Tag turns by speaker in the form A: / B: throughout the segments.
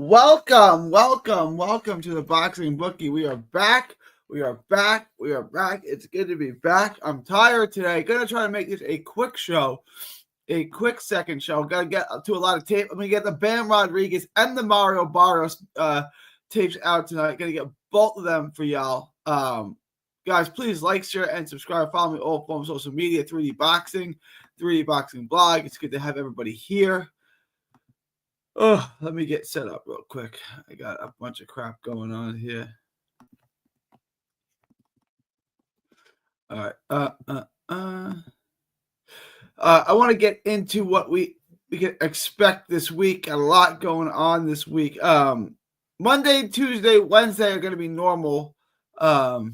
A: Welcome to the Boxing Bookie. We are back. It's good to be back. I'm tired today. Gonna try to make this a quick show, a quick second show. Gotta get to a lot of tape. I'm gonna get the Bam Rodriguez and the Mario Barrios tapes out tonight. Gonna get both of them for y'all. Guys, please like, share, and subscribe. Follow me all forms of social media, 3D Boxing blog. It's good to have everybody here. Oh, let me get set up real quick. I got a bunch of crap going on here. All right. I want to get into what we can expect this week. A lot going on this week. Monday, Tuesday, Wednesday are going to be normal. Poll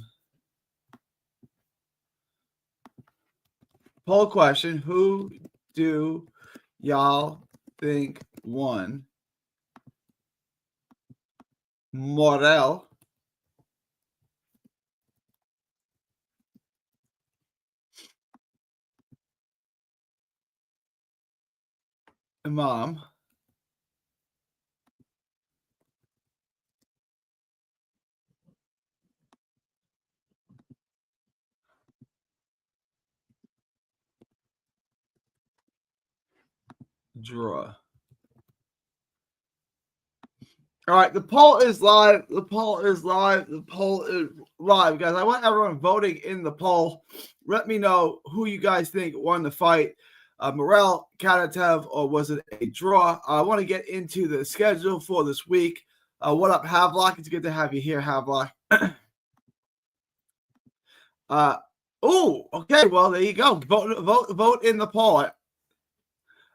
A: question: who do y'all think won? Morel, Imam, draw. All right, the poll is live. Guys. I want everyone voting in the poll. Let me know who you guys think won the fight. Morel, Kanatev, or was it a draw? I want to get into the schedule for this week. What up, Havelock? It's good to have you here, Havelock. Okay. Well, there you go. Vote in the poll.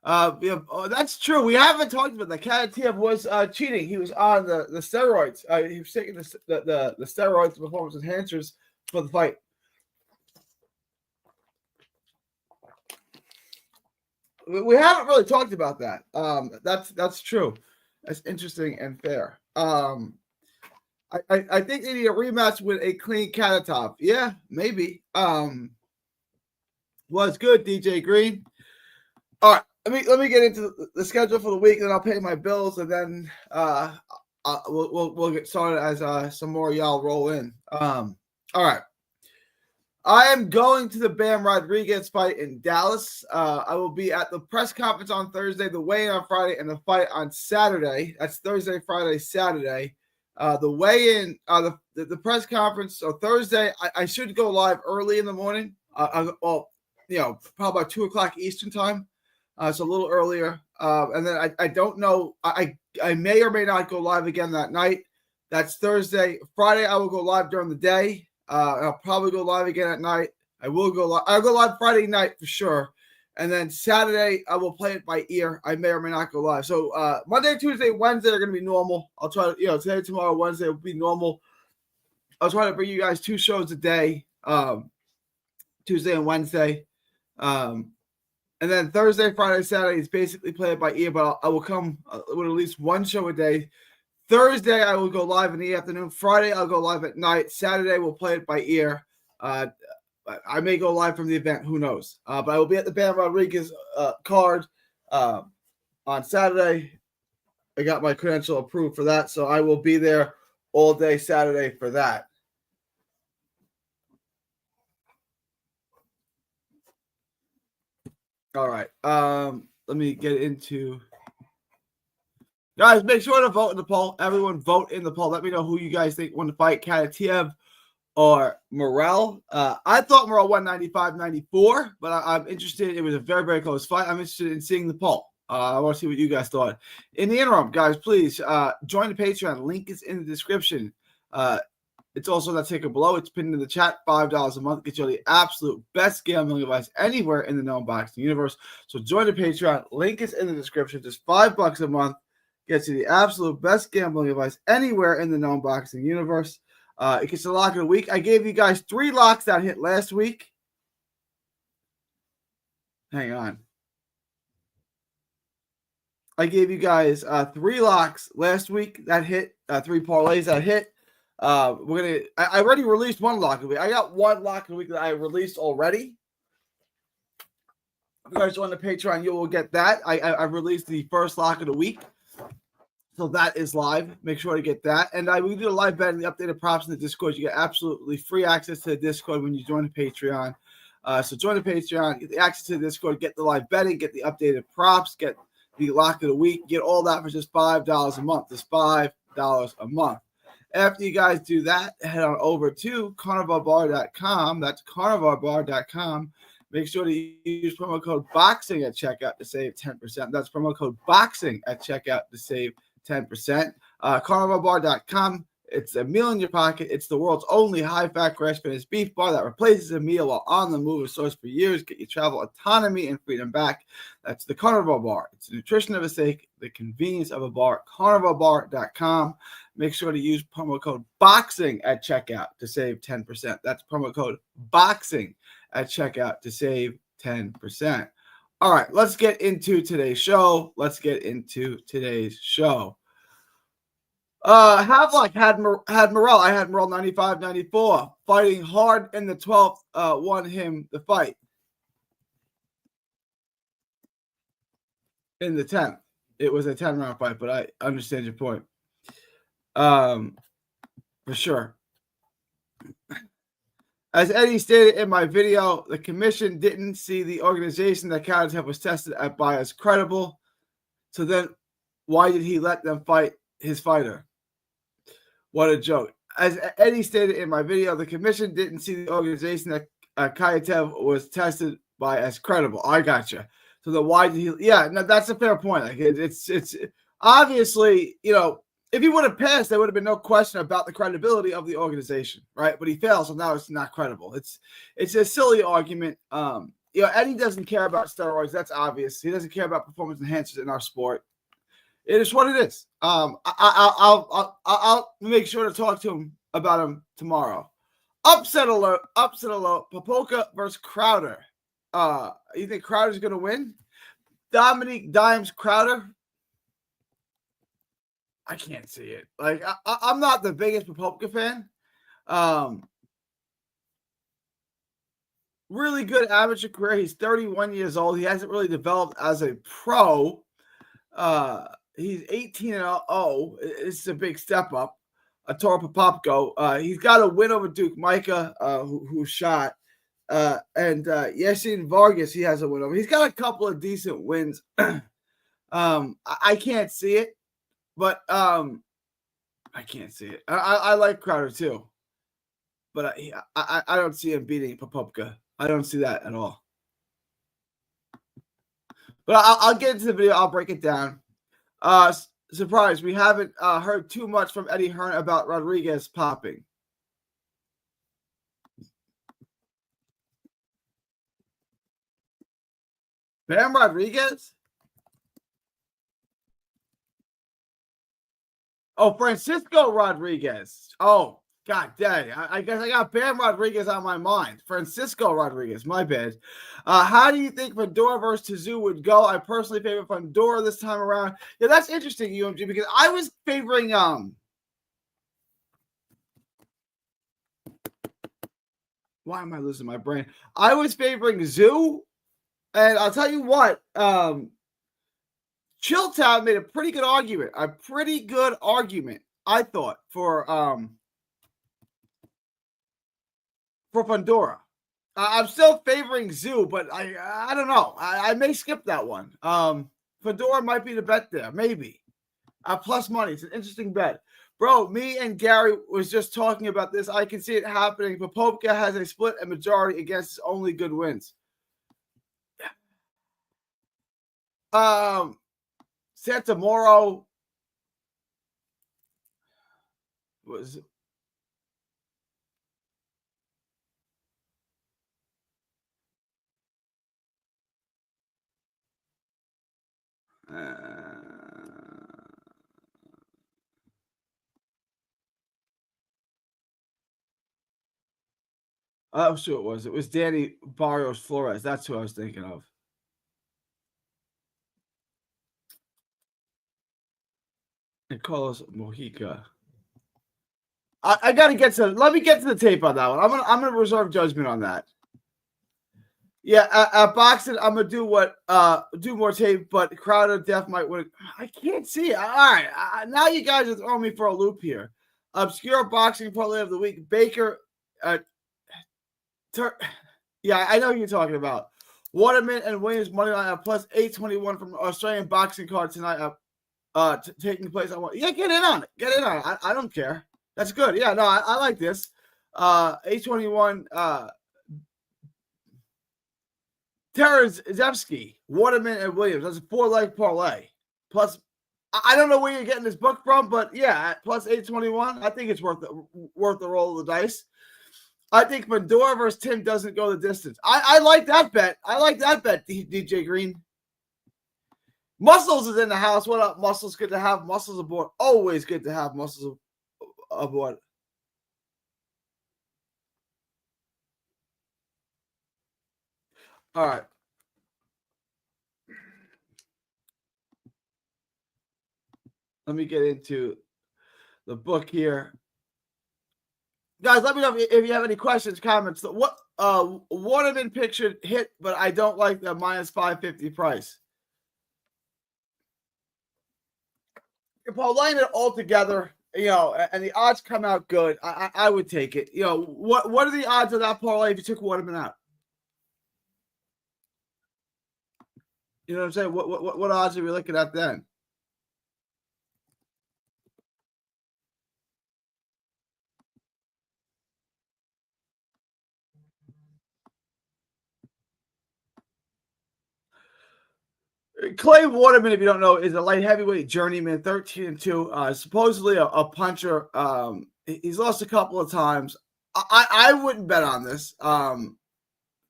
A: That's true. We haven't talked about that. Kanatev was cheating. He was on the steroids. He was taking the steroids, performance enhancers for the fight. We haven't really talked about that. That's true. That's interesting and fair. I think they need a rematch with a clean Kanatev. Yeah, maybe. Was good, DJ Green. All right. Let me get into the schedule for the week, and then I'll pay my bills, and then we'll get started as some more y'all roll in. All right. I am going to the Bam Rodriguez fight in Dallas. I will be at the press conference on Thursday, the weigh-in on Friday, and the fight on Saturday. That's Thursday, Friday, Saturday. The weigh-in, the press conference. So Thursday, I should go live early in the morning. Probably about 2:00 Eastern time. So a little earlier. And then I don't know. I may or may not go live again that night. That's Thursday. Friday, I will go live during the day. I'll probably go live again at night. I'll go live Friday night for sure. And then Saturday, I will play it by ear. I may or may not go live. So Monday, Tuesday, Wednesday are going to be normal. I'll try to, today, tomorrow, Wednesday will be normal. I'll try to bring you guys 2 shows a day, Tuesday and Wednesday. And then Thursday, Friday, Saturday is basically played by ear, but I will come with at least 1 show a day. Thursday, I will go live in the afternoon. Friday, I'll go live at night. Saturday, we'll play it by ear. I may go live from the event. Who knows? But I will be at the Bam Rodriguez card on Saturday. I got my credential approved for that, so I will be there all day Saturday for that. All right. Let me get into. Guys, make sure to vote in the poll. Everyone vote in the poll. Let me know who you guys think won the fight, Kanatev or Morel. I thought Morel won 95-94, but I'm interested. It was a very, very close fight. I'm interested in seeing the poll. I want to see what you guys thought. In the interim, guys, please join the Patreon. Link is in the description. It's also that ticker below. It's pinned in the chat. $5 a month gets you the absolute best gambling advice anywhere in the known boxing universe. So join the Patreon. Link is in the description. Just $5 a month gets you the absolute best gambling advice anywhere in the known boxing universe. It gets a lock of the week. I gave you guys 3 locks that hit last week. Hang on. I gave you guys 3 locks last week that hit, 3 parlays that hit. I already released 1 lock of the week. I got 1 lock of the week that I released already. If you guys join the Patreon, you will get that. I released the first lock of the week. So that is live. Make sure to get that. And we do a live bet and the updated props in the Discord. You get absolutely free access to the Discord when you join the Patreon. So join the Patreon, get the access to the Discord, get the live betting, get the updated props, get the lock of the week, get all that for just $5 a month. Just $5 a month. After you guys do that, head on over to carnivalbar.com. That's carnivalbar.com. Make sure to use promo code BOXING at checkout to save 10%. That's promo code BOXING at checkout to save 10%. Carnivalbar.com. It's a meal in your pocket. It's the world's only high-fat grass-finished beef bar that replaces a meal while on the move. A source for years. Get your travel autonomy and freedom back. That's the Carnival Bar. It's the nutrition of a steak, the convenience of a bar. Carnivalbar.com. Make sure to use promo code BOXING at checkout to save 10%. That's promo code BOXING at checkout to save 10%. All right, let's get into today's show. Havelock had Morrell. I had Morrell 95-94. Fighting hard in the 12th won him the fight. In the 10th. It was a 10-round fight, but I understand your point. For sure. As Eddie stated in my video, the commission didn't see the organization that Karatsev was tested by as credible. So then why did he let them fight his fighter? What a joke. As Eddie stated in my video, the commission didn't see the organization that Karatsev was tested by as credible. I gotcha. So then why did he? Yeah, no, that's a fair point. Like it's obviously, if he would have passed, there would have been no question about the credibility of the organization, right? But he failed, so now it's not credible. It's a silly argument. Eddie doesn't care about steroids. That's obvious. He doesn't care about performance enhancers in our sport. It is what it is. I'll make sure to talk to him about him tomorrow. Upset alert. Popolka versus Crowder. You think Crowder's going to win? Dominique Dimes Crowder? I can't see it. Like, I'm not the biggest Popolka fan. Really good amateur career. He's 31 years old. He hasn't really developed as a pro. He's 18-0. It's a big step up. Toro Popopko. He's got a win over Duke Micah, who shot. And Yasin Vargas, he has a win over. He's got a couple of decent wins. I can't see it. But I can't see it. I like Crowder too, but I don't see him beating Popopka. I don't see that at all. But I'll get into the video. I'll break it down. Surprise! We haven't heard too much from Eddie Hearn about Rodriguez popping. Bam Rodriguez? Oh, Francisco Rodriguez. Oh, God dang. I guess I got Bam Rodriguez on my mind. Francisco Rodriguez, my bad. How do you think Fedor versus Tszyu would go? I personally favor Fedor this time around. Yeah, that's interesting, UMG, because I was favoring why am I losing my brain? I was favoring Tszyu, and I'll tell you what, Chilltown made a pretty good argument. I thought, for Pandora. I'm still favoring Tszyu, but I don't know. I may skip that one. Fedor might be the bet there, maybe. Plus money. It's an interesting bet. Bro, me and Gary was just talking about this. I can see it happening. Popopka has a split and majority against his only good wins. Santamoro was I'm sure it was. It was Danny Barrios Flores. That's who I was thinking of. And Carlos Mojica. I gotta get to. Let me get to the tape on that one. I'm gonna reserve judgment on that. Yeah, at boxing, I'm gonna do more tape, but Crowder Def might win. I can't see it. All right, now you guys are throwing me for a loop here. Obscure boxing parlay of the week: Baker. Yeah, I know who you're talking about. Waterman and Williams money line at plus 821 from Australian boxing card tonight. Taking place. Yeah, get in on it. Get in on it. I don't care. That's good. Yeah, no, I like this. 821. Terezevsky, Waterman, and Williams. That's a 4-leg parlay. Plus, I don't know where you're getting this book from, but yeah, at plus 821, I think it's worth the roll of the dice. I think Mandora versus Tim doesn't go the distance. I like that bet. I like that bet, DJ Green. Muscles is in the house. What up, Muscles? Good to have Muscles aboard. Always good to have Muscles aboard. All right. Let me get into the book here. Guys, let me know if you have any questions, comments. What Waterman picture hit, but I don't like the minus 550 price. If I line it all together, and the odds come out good, I would take it. What are the odds of that parlay if you took Waterman out? You know what I'm saying? What odds are we looking at then? Clay Waterman, if you don't know, is a light heavyweight journeyman, 13-2. Supposedly a puncher. He's lost a couple of times. I wouldn't bet on this.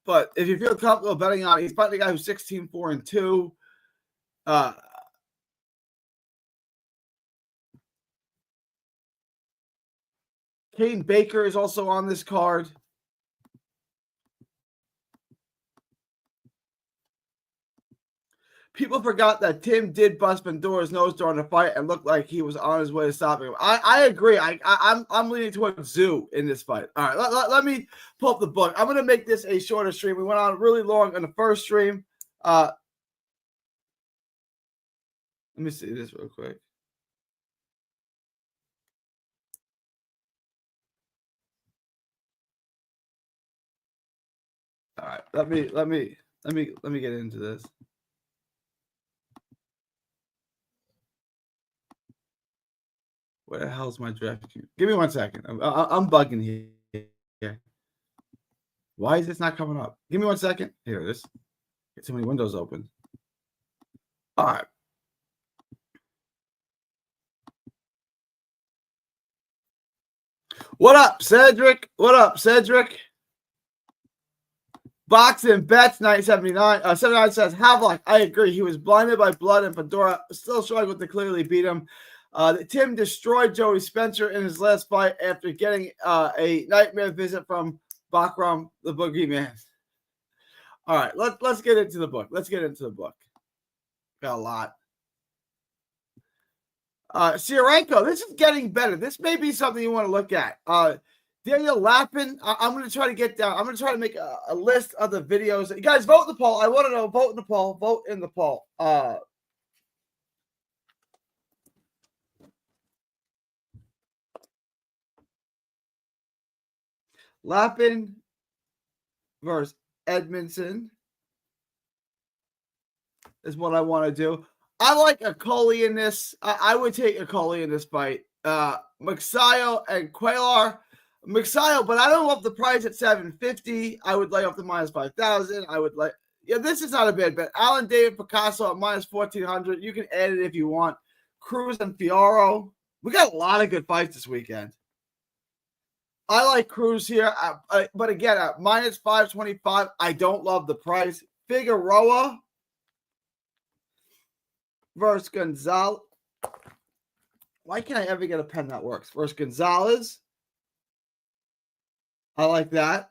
A: But if you feel comfortable betting on it, he's fighting a guy who's 16-4-2. Kane Baker is also on this card. People forgot that Tim did bust Vendora's nose during the fight and looked like he was on his way to stopping him. I agree. I'm leaning towards Zoo in this fight. All right, let me pull up the book. I'm going to make this a shorter stream. We went on really long in the first stream. Let me see this real quick. All right, let me get into this. Where the hell's my draft? Give me 1 second. I'm bugging here. Why is this not coming up? Give me 1 second. Here it is. Get too many windows open. All right. What up, Cedric? What up, Cedric? Boxing bets 979. 79 says Havelock. I agree. He was blinded by blood, and Fedora still struggled to clearly beat him. Tim destroyed Joey Spencer in his last fight after getting a nightmare visit from Bakram, the boogeyman. All right, let's get into the book. Got a lot. Sirenko, this is getting better. This may be something you want to look at. Daniel Lappin, I'm going to try to get down. I'm going to try to make a list of the videos. You guys, vote in the poll. I want to know. Vote in the poll. Vote in the poll. Lappin versus Edmondson is what I want to do. I like Akoli in this. I would take Akoli in this fight. Maxayo and Quaylar. Maxayo, but I don't love the price at 750. I would lay off the minus 5,000. I would like, this is not a bad bet. Alan David Picasso at minus 1,400. You can add it if you want. Cruz and Fioro. We got a lot of good fights this weekend. I like Cruz here, but again, at minus 525, I don't love the price. Figueroa versus Gonzalez. Why can't I ever get a pen that works? Versus Gonzalez. I like that.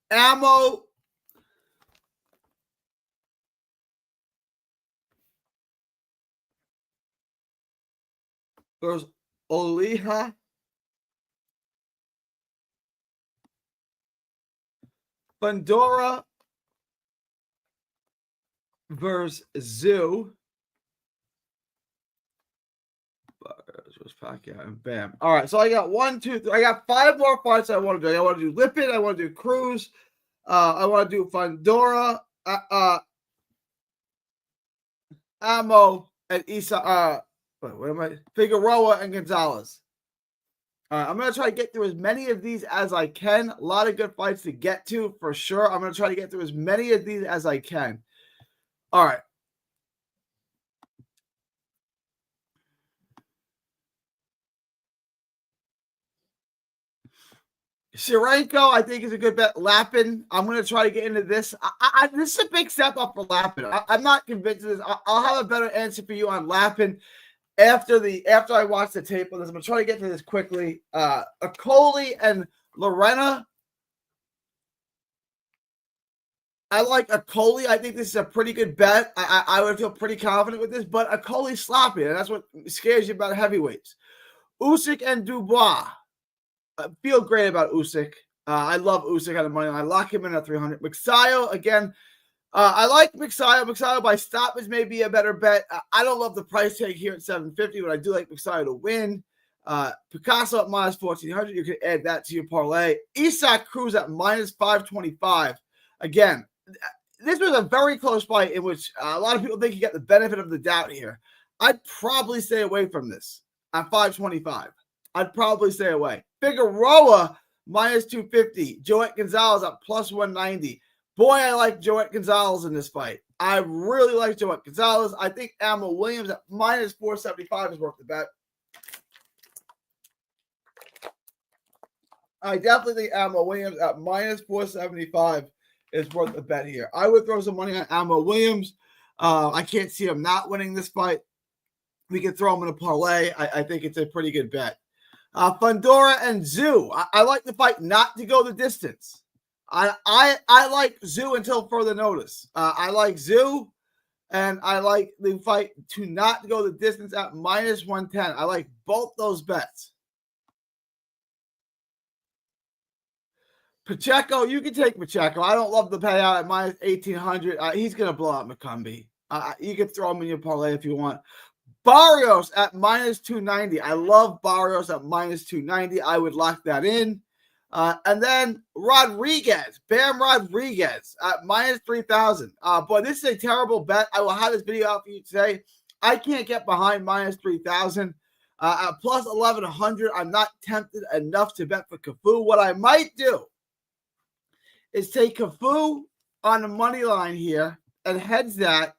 A: Ammo. Versus Oliha. Fundora versus Zoo. And bam. All right, so I got 1, 2, 3. I got 5 more fights I want to do. I want to do Lipid. I want to do Cruz. I want to do Fundora, Amo, and Isa. What am I? Figueroa and Gonzalez. I'm going to try to get through as many of these as I can. A lot of good fights to get to for sure. I'm going to try to get through as many of these as I can. All right. Shirenko, I think, is a good bet. Lappin, I'm going to try to get into this. This is a big step up for Lappin. I'm not convinced of this. I'll have a better answer for you on Lappin after I watch the tape on this. I'm going to try to get to this quickly. Akoli and Lorena. I like Akoli. I think this is a pretty good bet. I would feel pretty confident with this, but Akoli's sloppy, and that's what scares you about heavyweights. Usyk and Dubois. I feel great about Usyk. I love Usyk on the money line. I lock him in at 300. Mixayo, again, I like Mixayo. Mixayo by stoppage may be a better bet. I don't love the price tag here at 750, but I do like Mixayo to win. Picasso at minus 1,400. You could add that to your parlay. Isak Cruz at minus 525. Again, this was a very close fight in which a lot of people think you get the benefit of the doubt here. I'd probably stay away from this at 525. I'd probably stay away. Figueroa minus 250. Joet Gonzalez at plus 190. Boy, I like Joet Gonzalez in this fight. I really like Joet Gonzalez. I think Amo Williams at minus 475 is worth the bet. I definitely think Amo Williams at minus 475 is worth the bet here. I would throw some money on Amo Williams. I can't see him not winning this fight. We can throw him in a parlay. I think it's a pretty good bet. Fundora and Zoo. I like the fight not to go the distance. I like Zoo until further notice. I like Zoo, and I like the fight to not go the distance at minus 110. I like both those bets. Pacheco, you can take Pacheco. I don't love the payout at minus 1,800. He's going to blow out McCumbee. You can throw him in your parlay if you want. Barrios at minus 290. I love Barrios at minus 290. I would lock that in. And then Rodriguez, Bam Rodriguez at minus 3,000. Boy, this is a terrible bet. I will have this video out for you today. I can't get behind minus 3,000. At plus 1,100, I'm not tempted enough to bet for Cafu. What I might do is take Cafu on the money line here and heads that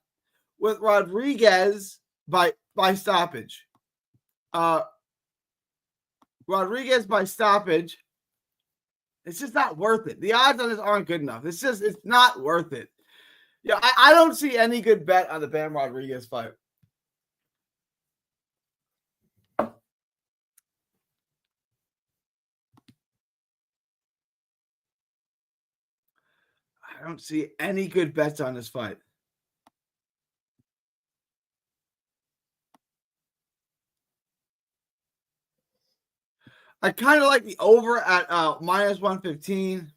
A: with Rodriguez by stoppage. Rodriguez by stoppage. It's just not worth it. The odds on this aren't good enough. It's not worth it. Yeah, I don't see any good bet on the Bam Rodriguez fight. I don't see any good bets on this fight. I kind of like the over at minus 115.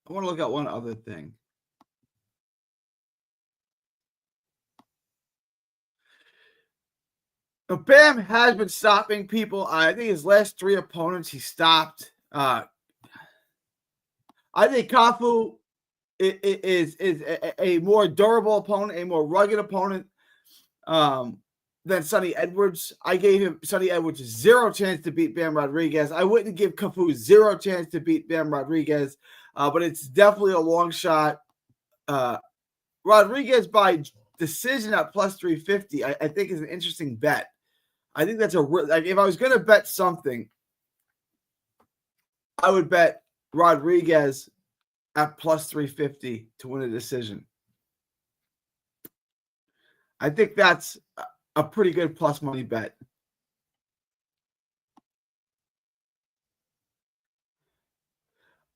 A: I want to look at one other thing. Now, Bam has been stopping people. I think his last 3 opponents he stopped. I think Cafu is a more durable opponent, a more rugged opponent than Sonny Edwards. I gave him Sonny Edwards 0 chance to beat Bam Rodriguez. I wouldn't give Cafu 0 chance to beat Bam Rodriguez, but it's definitely a long shot. Rodriguez by decision at plus 350, I think is an interesting bet. I think that's if I was going to bet something, I would bet Rodriguez at plus 350 to win a decision. I think that's a pretty good plus money bet.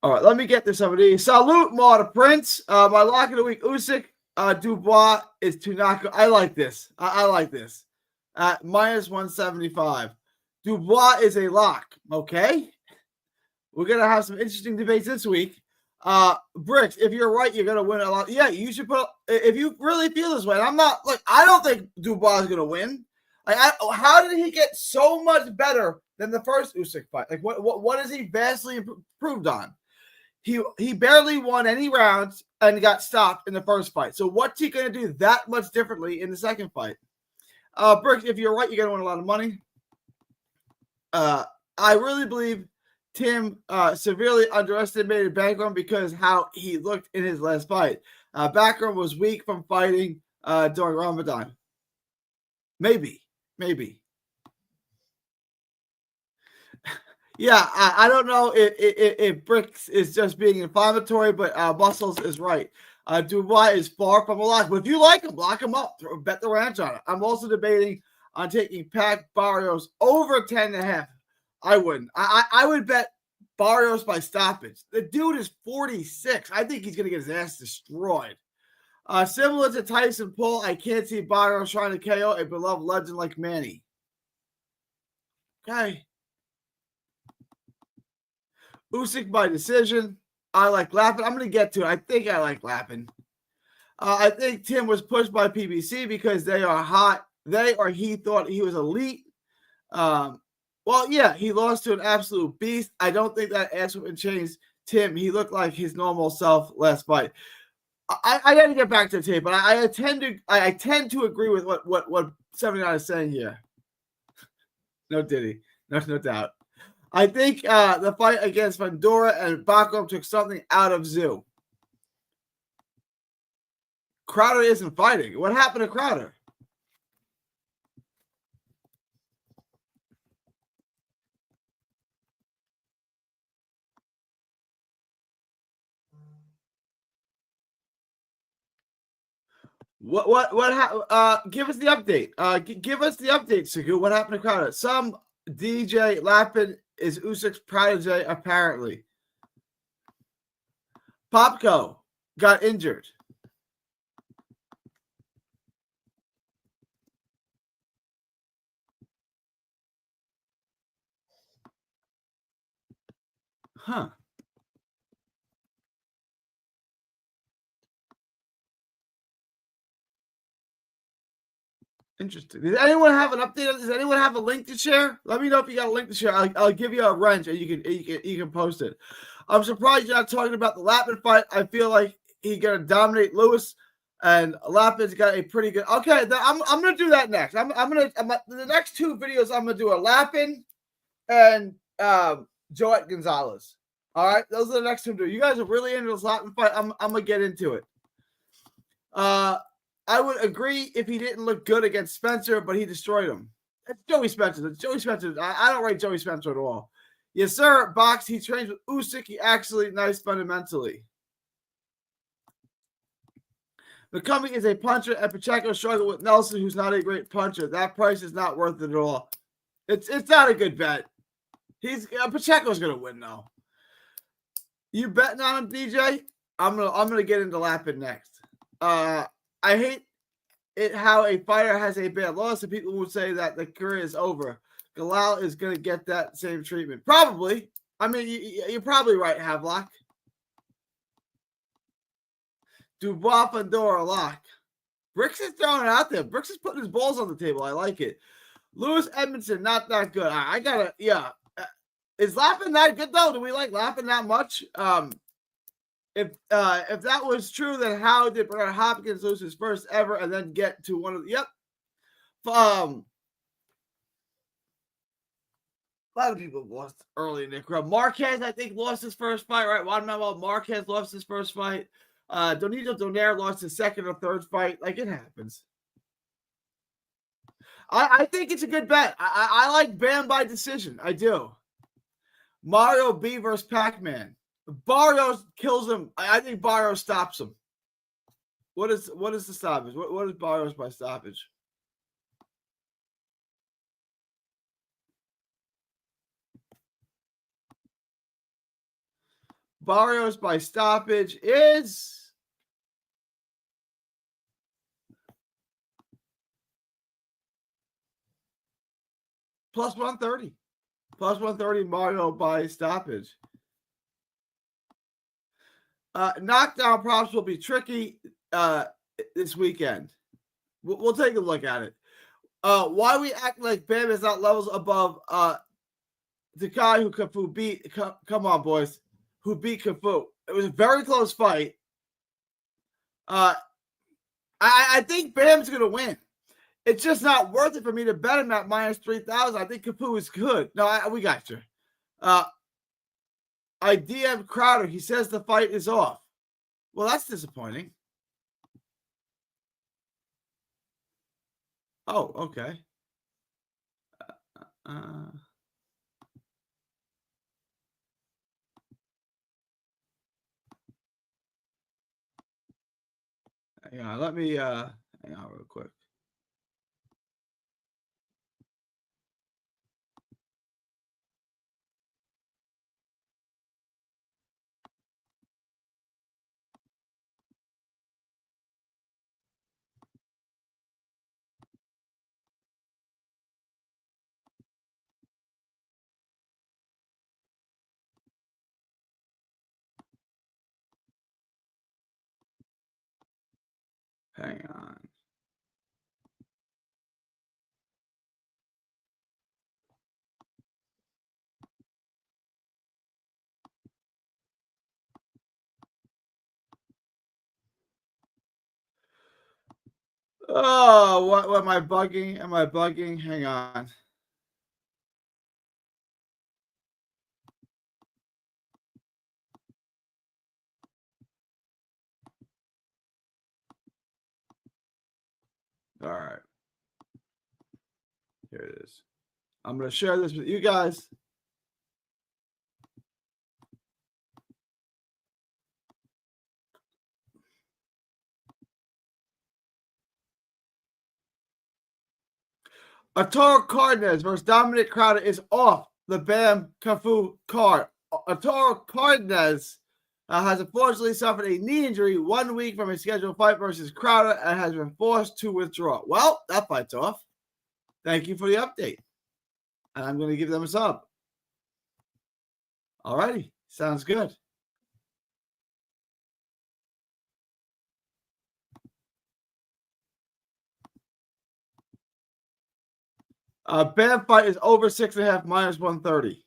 A: All right, let me get to some of these. Salute, Marta Prince. My lock of the week, Usyk. Dubois is to knock. I like this. I like this. At minus 175. Dubois is a lock. Okay. We're gonna have some interesting debates this week. Bricks, if you're right, you're gonna win a lot. Yeah, you should put if you really feel this way. And I'm not like I don't think Dubois is gonna win. Like, how did he get so much better than the first Usyk fight? Like, what is he vastly improved on? He barely won any rounds and got stopped in the first fight. So what's he gonna do that much differently in the second fight? Brooks, if you're right, you're gonna win a lot of money. I really believe Tim severely underestimated Background because how he looked in his last fight. Background was weak from fighting during Ramadan. Maybe. Yeah, I don't know if Bricks is just being inflammatory, but Muscles is right. Dubois is far from a lock, but if you like him, lock him up. Bet the ranch on it. I'm also debating on taking Pac Barrios over 10.5. I wouldn't. I would bet Barrios by stoppage. The dude is 46. I think he's going to get his ass destroyed. Similar to Tyson Poole, I can't see Barrios trying to KO a beloved legend like Manny. Okay. Usyk by decision. I like Lappin. I'm going to get to it. I think I like Lappin. I think Tim was pushed by PBC because they are hot. He thought he was elite. Well, yeah, he lost to an absolute beast. I don't think that ass whipping changed Tim. He looked like his normal self last fight. I got to get back to the tape, but I tend to agree with what 79 is saying here. No Diddy, no doubt. I think the fight against Fundora and Bakum took something out of Zoo. Crowder isn't fighting. What happened to Crowder? Give us the update. Give us the update, Sagu. What happened to Crowder? Some DJ Lappin is Usyk's protege, apparently. Popko got injured. Huh. Interesting. Does anyone have an update? Does anyone have a link to share? Let me know if you got a link to share. I'll give you a wrench and you can post it. I'm surprised you're not talking about the Lappin fight. I feel like he's gonna dominate Lewis, and Lappin's got a pretty good. Okay, I'm gonna do that next. The next two videos I'm gonna do a Lappin and Joet Gonzalez. All right, those are the next two. You guys are really into this Lappin fight. I'm gonna get into it. I would agree if he didn't look good against Spencer, but he destroyed him. It's Joey Spencer. I don't rate Joey Spencer at all. Yes, sir. Box. He trains with Usyk. He actually nice fundamentally. McCummey is a puncher, and Pacheco struggled with Nelson, who's not a great puncher. That price is not worth it at all. It's not a good bet. Pacheco's gonna win though. You betting on him, DJ? I'm gonna get into Lappin next. I hate it how a fighter has a bad loss and people would say that the career is over. Galal is going to get that same treatment. Probably. I mean, you're probably right, Havelock. Dubois, Fundora, lock. Bricks is throwing it out there. Bricks is putting his balls on the table. I like it. Lewis Edmondson, not that good. I got to, yeah. Is Lappin that good, though? Do we like Lappin that much? If that was true, then how did Bernard Hopkins lose his first ever and then get to one of the? Yep. A lot of people lost early in their career. Marquez, I think, lost his first fight, right? Juan Manuel Marquez lost his first fight. Donito Donaire lost his second or third fight. Like, it happens. I think it's a good bet. I like Bam by decision. I do. Mario B versus Pac-Man. Barrios kills him. I think Barrios stops him. What is the stoppage? What is Barrios by stoppage? Barrios by stoppage is plus 130. Plus 130 Mario by stoppage. Knockdown props will be tricky this weekend. We'll take a look at it. Why we act like Bam is not levels above the guy who Cafu beat? Come on, boys. Who beat Cafu? It was a very close fight. I think Bam's going to win. It's just not worth it for me to bet him at minus 3,000. I think Cafu is good. No, we got you. I DM Crowder. He says the fight is off. Well, that's disappointing. Oh, okay. Hang on, let me hang on real quick. Hang on. Oh, what am I bugging? Am I bugging? Hang on. All right. Here it is. I'm going to share this with you guys. Arturo Cardenas versus Dominic Crowder is off the Bam Cafu card. Arturo Cardenas has unfortunately suffered a knee injury 1 week from a scheduled fight versus Crowder and has been forced to withdraw. Well, that fight's off. Thank you for the update. And I'm going to give them a sub. All righty. Sounds good. Bam fight is over 6.5 minus 130.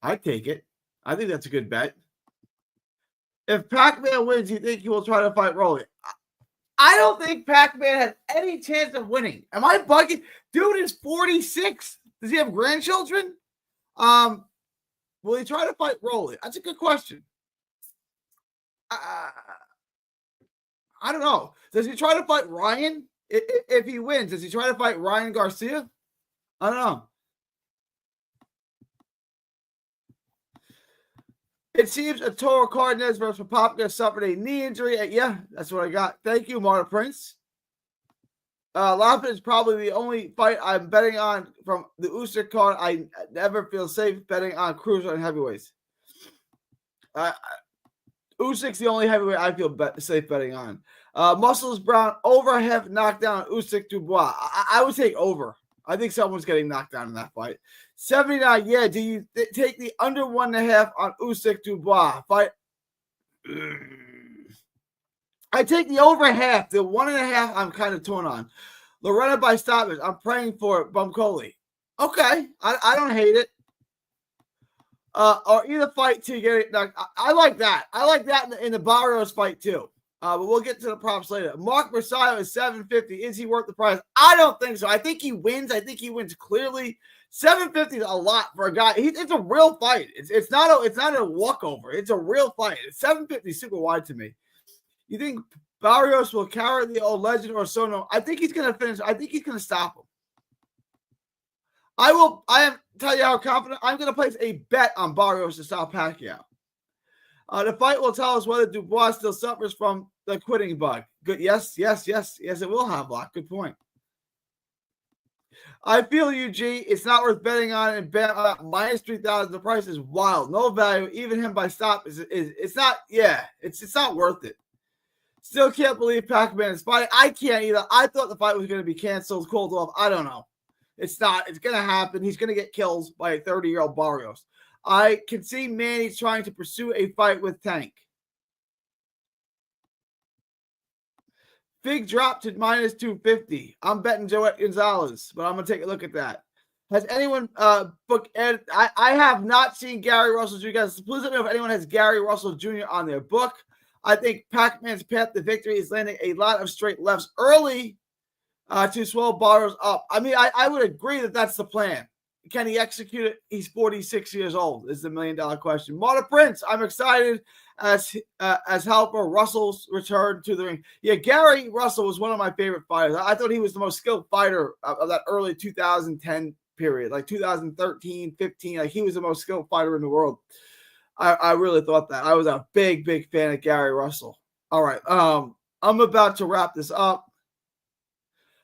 A: I take it. I think that's a good bet. If Pac-Man wins, you think he will try to fight Rolly? I don't think Pac-Man has any chance of winning. Am I bugging? Dude is 46. Does he have grandchildren? Will he try to fight Rolly? That's a good question. I don't know. Does he try to fight Ryan? If he wins, does he try to fight Ryan Garcia? I don't know. It seems Arturo Cardenas versus Popka suffered a knee injury. Yeah, that's what I got. Thank you, Marta Prince. Lopez is probably the only fight I'm betting on from the Usyk card. I never feel safe betting on cruiser and heavyweights. Usyk's the only heavyweight I feel safe betting on. Muscles Brown over half knockdown Usyk Dubois. I would take over. I think someone's getting knocked down in that fight. 79, yeah. Do you take the under 1.5 on Usyk Dubois fight? I take the over half. The 1.5 I'm kind of torn on. Lorena by stoppage. I'm praying for Bumcoli. Okay. I don't hate it. Or either fight to get it knocked. I like that. I like that in the Barrios fight too. But we'll get to the props later. Mark Versailles is 750. Is he worth the price? I don't think so. I think he wins. I think he wins clearly. 750 is a lot for a guy. It's a real fight. It's not a walkover. It's a real fight. 750 is super wide to me. You think Barrios will carry the old legend or so? No, I think he's going to finish. I think he's going to stop him. I am tell you how confident I'm going to place a bet on Barrios to stop Pacquiao. The fight will tell us whether Dubois still suffers from the quitting bug. Good. Yes, it will have luck. Good point. I feel you, G. It's not worth betting on and bet minus 3,000. The price is wild. No value. Even him by stop is it's not. Yeah, it's not worth it. Still can't believe Pac-Man is fighting. I can't either. I thought the fight was going to be canceled, called off. I don't know. It's not. It's going to happen. He's going to get killed by a 30-year-old Barrios. I can see Manny trying to pursue a fight with Tank. Big drop to minus 250. I'm betting Joet Gonzalez, but I'm going to take a look at that. Has anyone booked Ed? I have not seen Gary Russell Jr. Guys, please let me know if anyone has Gary Russell Jr. on their book. I think Pac-Man's path to victory is landing a lot of straight lefts early to swell borrowers up. I mean, I would agree that that's the plan. Can he execute it? He's 46 years old is the $1 million question. Marta Prince, I'm excited as helper Russell's return to the ring. Yeah, Gary Russell was one of my favorite fighters. I thought he was the most skilled fighter of that early 2010 period, like 2013, 15. Like he was the most skilled fighter in the world. I really thought that. I was a big fan of Gary Russell. All right, I'm about to wrap this up.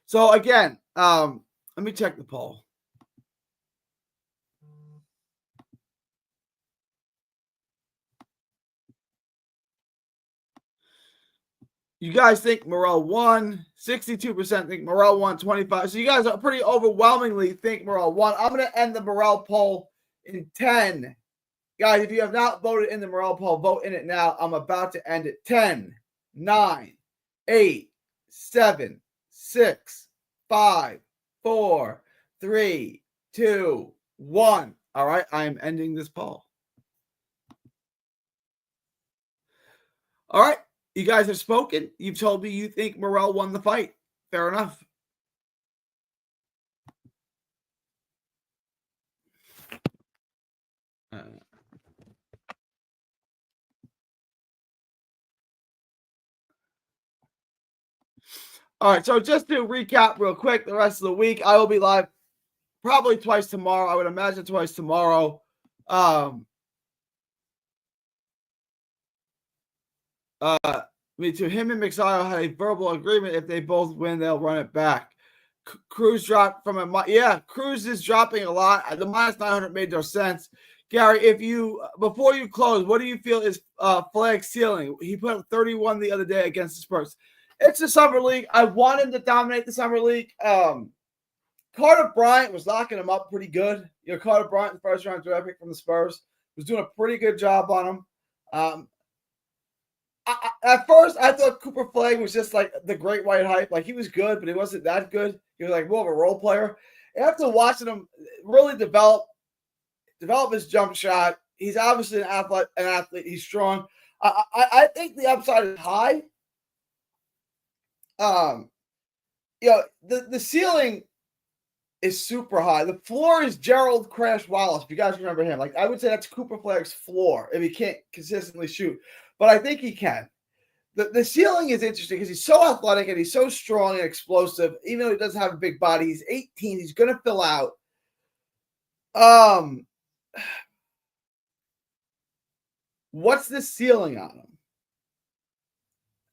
A: So again, let me check the poll. You guys think Morrell won. 62% think Morrell won. 25%. So you guys are pretty overwhelmingly think Morrell won. I'm going to end the Morrell poll in 10. Guys, if you have not voted in the Morrell poll, vote in it now. I'm about to end it. 10, 9, 8, 7, 6, 5, 4, 3, 2, 1. All right, I am ending this poll. All right. You guys have spoken. You've told me you think Morrell won the fight. Fair enough. All right, so just to recap real quick, the rest of the week, I will be live probably twice tomorrow. I would imagine twice tomorrow. Me too. Him and Mixayo had a verbal agreement. If they both win, they'll run it back. Cruz dropped from a Cruz is dropping a lot. The minus 900 made no sense. Gary, if you before you close, what do you feel is Flag's ceiling? He put up 31 the other day against the Spurs. It's the summer league. I want him to dominate the summer league. Carter Bryant was locking him up pretty good. You know, Carter Bryant, the first round draft pick from the Spurs, was doing a pretty good job on him. At first, I thought Cooper Flag was just like the great white hype. Like he was good, but he wasn't that good. He was like more of a role player. After watching him really develop his jump shot, he's obviously an athlete. He's strong. I think the upside is high. The ceiling is super high. The floor is Gerald Crash Wallace. If you guys remember him, like I would say that's Cooper Flag's floor if he can't consistently shoot. But I think he can. The ceiling is interesting because he's so athletic and he's so strong and explosive. Even though he doesn't have a big body, he's 18. He's going to fill out. What's the ceiling on him?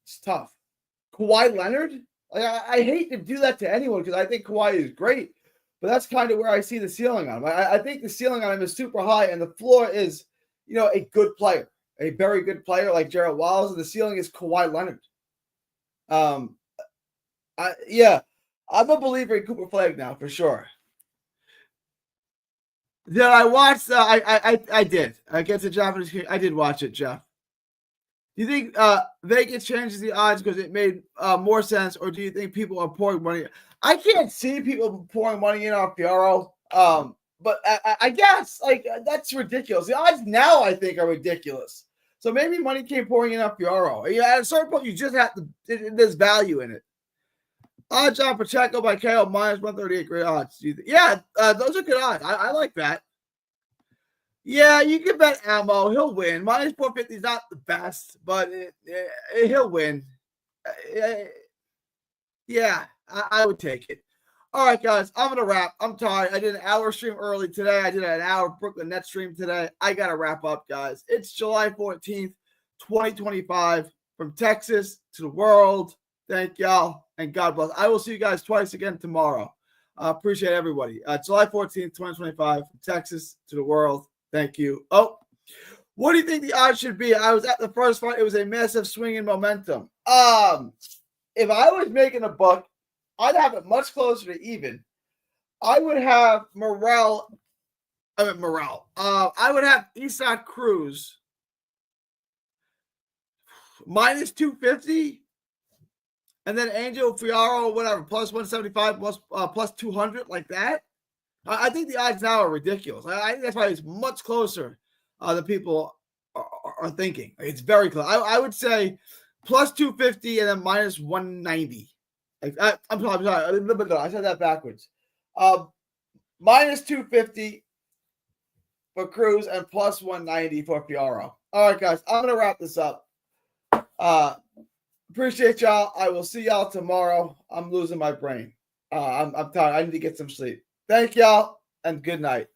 A: It's tough. Kawhi Leonard? Like I hate to do that to anyone because I think Kawhi is great. But that's kind of where I see the ceiling on him. I think the ceiling on him is super high and the floor is, a good player. A very good player like Gerald Wallace, and the ceiling is Kawhi Leonard. I'm a believer in Cooper Flag now for sure. Did I watch? I did against the Japanese. I did watch it, Jeff. Do you think Vegas changes the odds because it made more sense, or do you think people are pouring money? I can't see people pouring money in on Fiaro. But I guess that's ridiculous. The odds now I think are ridiculous. So maybe money came pouring in on Fiaro. Yeah, at a certain point you just have to. There's value in it. John Pacheco by KO minus 138. Great odds. Those are good odds. I like that. Yeah, you can bet Ammo. He'll win. Minus 450 is not the best, but he'll win. I would take it. All right, guys, I'm going to wrap. I'm tired. I did an hour stream early today. I did an hour Brooklyn Nets stream today. I got to wrap up, guys. It's July 14th, 2025, from Texas to the world. Thank y'all, and God bless. I will see you guys twice again tomorrow. Appreciate everybody. July 14th, 2025, from Texas to the world. Thank you. Oh, what do you think the odds should be? I was at the first fight. It was a massive swing in momentum. If I was making a buck, I'd have it much closer to even. I would have Morrell. I would have Isaac Cruz minus 250. And then Angel Fiaro, whatever, plus 175, plus 200, like that. I think the odds now are ridiculous. I think that's why it's much closer than people are thinking. It's very close. I would say plus 250 and then minus 190. I'm sorry. I said that backwards. Minus 250 for Cruz and plus 190 for Fiaro. All right, guys, I'm going to wrap this up. Appreciate y'all. I will see y'all tomorrow. I'm losing my brain. I'm tired. I need to get some sleep. Thank y'all and good night.